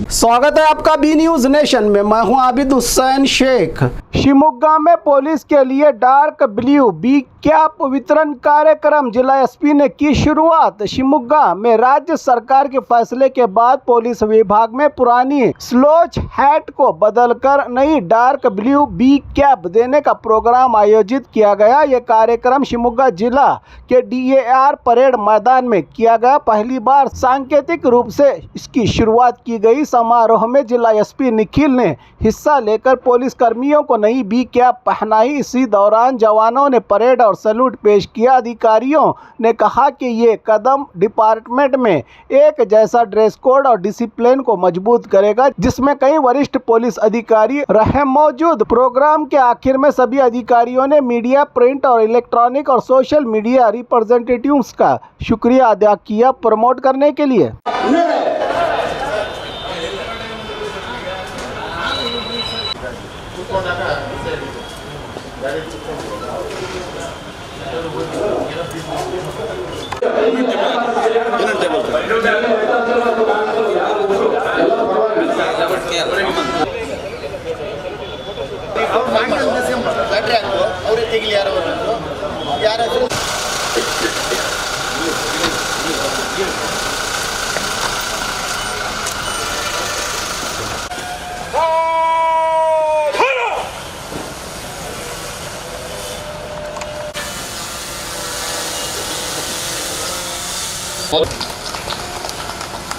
स्वागत है आपका बी न्यूज नेशन में। मैं हूं आबिद हुसैन शेख। शिवमोगा में पुलिस के लिए डार्क ब्लू बी कैप वितरण कार्यक्रम जिला एसपी ने की शुरुआत। शिवमोगा में राज्य सरकार के फैसले के बाद पुलिस विभाग में पुरानी स्लोच हैट को बदलकर नई डार्क ब्लू बी कैप देने का प्रोग्राम आयोजित किया गया। ये कार्यक्रम शिवमोगा जिला के DAR परेड मैदान में किया गया। पहली बार सांकेतिक रूप से इसकी शुरुआत की गई। समारोह में जिला एसपी निखिल ने हिस्सा लेकर पुलिस कर्मियों को नई बी कैप पहनाई। इसी दौरान जवानों ने परेड और सैल्यूट पेश किया। अधिकारियों ने कहा कि ये कदम डिपार्टमेंट में एक जैसा ड्रेस कोड और डिसिप्लिन को मजबूत करेगा, जिसमें कई वरिष्ठ पुलिस अधिकारी रहे मौजूद। प्रोग्राम के आखिर में सभी अधिकारियों ने मीडिया, प्रिंट और इलेक्ट्रॉनिक और सोशल मीडिया रिप्रेजेंटेटिव्स का शुक्रिया अदा किया प्रमोट करने के लिए।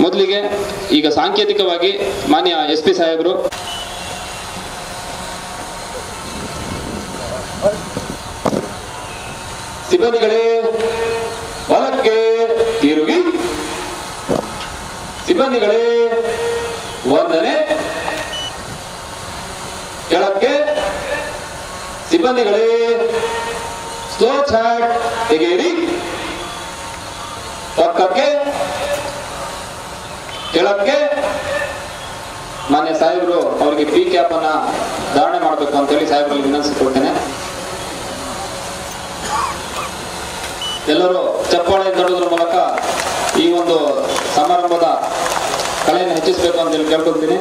ಮೊದಲಿಗೆ ಈಗ ಸಾಂಕೇತಿಕವಾಗಿ ಮಾನ್ಯ SP ಸಾಹೇಬರು ಸಿಬ್ಬಂದಿಗಳೇ ಬಲಕ್ಕೆ ತಿರುಗಿ, ಸಿಬ್ಬಂದಿಗಳೇ ವಂದನೆ, ಕೆಳಕ್ಕೆ ಸಿಬ್ಬಂದಿಗಳೇ ಸ್ಲೋ ಚಾಟ್ ತೆಗೆಯಿರಿ, ಪಕ್ಕಕ್ಕೆ ಕೆಳಕ್ಕೆ. ಮಾನ್ಯ ಸಾಹೇಬರು ಅವರಿಗೆ ಬಿ ಕ್ಯಾಪ್ ಅನ್ನ ಧಾರಣೆ ಮಾಡಬೇಕು ಅಂತ ಹೇಳಿ ಸಾಹೇಬರಲ್ಲಿ ವಿನಂತಿಸಿಕೊಳ್ತೇನೆ. ಎಲ್ಲರೂ ಚಪ್ಪಾಳೆ ತಟ್ಟುವುದರ ಮೂಲಕ ಈ ಒಂದು ಸಮಾರಂಭದ ಕಲೆಯನ್ನು ಹೆಚ್ಚಿಸಬೇಕು ಅಂತ ಹೇಳಿ ಕೇಳ್ಕೊಳ್ತೀನಿ.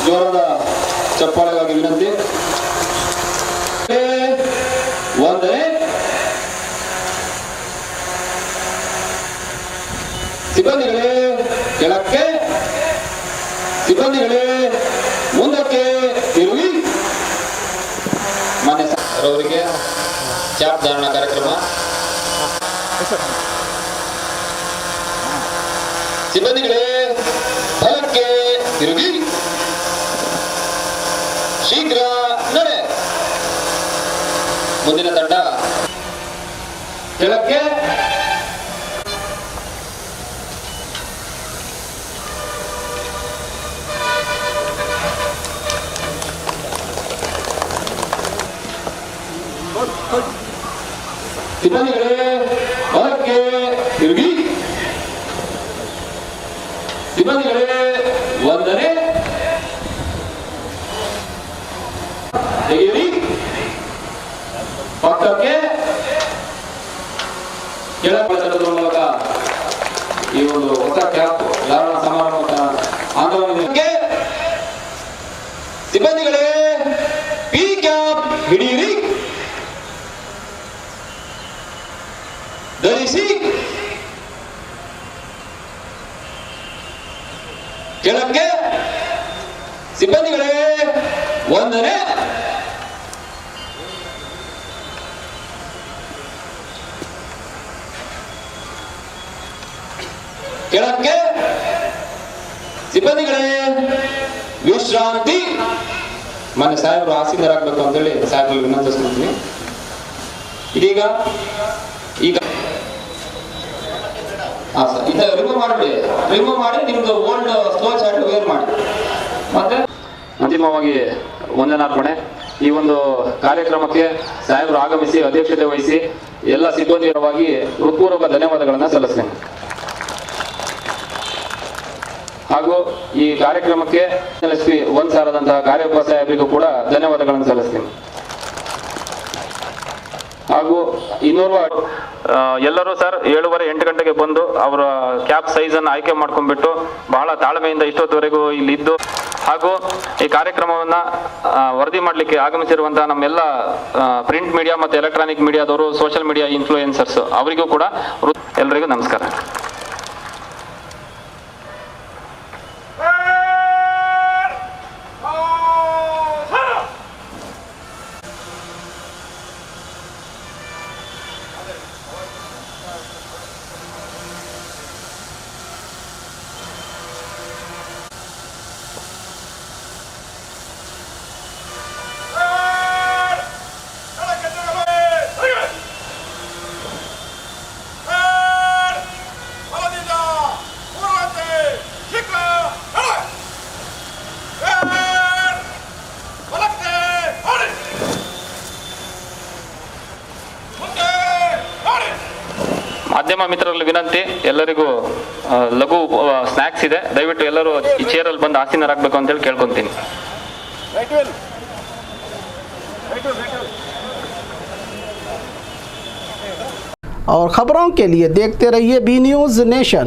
ಜೋರದ ಚಪ್ಪಾಳೆಗಾಗಿ ವಿನಂತಿ. ವಂದನೆ, ಸಿಬ್ಬಂದಿಗಳೇ ಕೆಳಕ್ಕೆ, ಸಿಬ್ಬಂದಿಗಳೇ ಮುಂದಕ್ಕೆ ತಿರುಗಿ. ಮಾನ್ಯ ಅವರಿಗೆ ಕ್ಯಾಪ್ ಧಾರಣಾ ಕಾರ್ಯಕ್ರಮ. ಸಿಬ್ಬಂದಿಗಳೇ ಬಲಕ್ಕೆ ತಿರುಗಿ, ಶೀಘ್ರ ನಡೆ. ಮುಂದಿನ ತಂಡ ಕೆಳಕ್ಕೆ, ಸಿಬ್ಬಂದಿಗಳೇ ಬಲಕ್ಕೆ ತಿರುಗಿ, ಸಿಬ್ಬಂದಿಗಳೇ ವಂದನೆ, ತೆಗೆಯಿರಿ, ಪಕ್ಕಕ್ಕೆ ಕೆಳಗೆ ಮೂಲಕ ಈ ಒಂದು ಹೊಸ ಕ್ಯಾಪ್ ಧಾರಣಾ ಸಮಾರಂಭ ಆಂದೋಲನಕ್ಕೆ. ಸಿಬ್ಬಂದಿಗಳೇ ಬಿ ಕ್ಯಾಪ್ ಹಿಡಿಯಿರಿ, ಧರಿಸಿ, ಕೆಳಕ್ಕೆ ಸಿಬ್ಬಂದಿಗಳೇ ವಂದನೆ, ಕೆಳಕ್ಕೆ ಸಿಬ್ಬಂದಿಗಳೇ ವಿಶ್ರಾಂತಿ. ಮಾನ್ಯ ಸಾಹೇಬರು ಆಸೀನರಾಗಬೇಕು ಅಂತೇಳಿ ಸಾಹೇಬರಲ್ಲಿ ವಿನಂತಿಸ್ಕೊಳ್ತೀನಿ. ಇದೀಗ ರಿಮೂವ್ ಮಾಡಿ ನಿಮ್ದು ಓಲ್ಡ್ ಸ್ಲೋ ಚಾರ್ಟ್ ವೇರ್ ಮಾಡಿ. ಮತ್ತೆ ಅಂತಿಮವಾಗಿ ವಂದನಾರ್ಪಣೆ. ಈ ಒಂದು ಕಾರ್ಯಕ್ರಮಕ್ಕೆ ಸಾಹೇಬರು ಆಗಮಿಸಿ ಅಧ್ಯಕ್ಷತೆ ವಹಿಸಿ ಎಲ್ಲ ಸಿಬ್ಬಂದಿ ಪರವಾಗಿ ಹೃತ್ಪೂರ್ವಕ ಧನ್ಯವಾದಗಳನ್ನು ಸಲ್ಲಿಸ್ತೇನೆ. ಹಾಗೂ ಈ ಕಾರ್ಯಕ್ರಮಕ್ಕೆ SP 1 ಸಾರದಂತಹ ಕಾರ್ಯಪ್ಪ ಸಾಹೇಬರಿಗೂ ಕೂಡ ಧನ್ಯವಾದಗಳನ್ನು ಸಲ್ಲಿಸ್ತೇನೆ. ಹಾಗೂ ಇನ್ನೋರ್ವ ಎಲ್ಲರೂ ಸರ್ 7:30-8 ಗಂಟೆಗೆ ಬಂದು ಅವರ ಕ್ಯಾಬ್ ಸೈಜನ್ನು ಆಯ್ಕೆ ಮಾಡ್ಕೊಂಡ್ಬಿಟ್ಟು ಬಹಳ ತಾಳ್ಮೆಯಿಂದ ಇಷ್ಟೊತ್ತವರೆಗೂ ಇಲ್ಲಿ ಇದ್ದು ಹಾಗೂ ಈ ಕಾರ್ಯಕ್ರಮವನ್ನು ವರದಿ ಮಾಡಲಿಕ್ಕೆ ಆಗಮಿಸಿರುವಂತಹ ನಮ್ಮೆಲ್ಲ ಪ್ರಿಂಟ್ ಮೀಡಿಯಾ ಮತ್ತು ಎಲೆಕ್ಟ್ರಾನಿಕ್ ಮೀಡಿಯಾದವರು, ಸೋಷಿಯಲ್ ಮೀಡಿಯಾ ಇನ್ಫ್ಲೂಯೆನ್ಸರ್ಸ್ ಅವರಿಗೂ ಕೂಡ ಎಲ್ಲರಿಗೂ ನಮಸ್ಕಾರ. ಮಾಧ್ಯಮ ಮಿತ್ರರಲ್ಲಿ ವಿನಂತಿ, ಎಲ್ಲರಿಗೂ ಲಘು ಸ್ನ್ಯಾಕ್ಸ್ ಇದೆ, ದಯವಿಟ್ಟು ಎಲ್ಲರೂ ಈ ಚೇರಲ್ಲಿ ಬಂದು ಆಸೀನರಾಗಬೇಕು ಅಂತೇಳಿ ಕೇಳ್ಕೊಂತೀನಿ. और ख़बरों के लिए देखते रहिए बी न्यूज़ नेशन।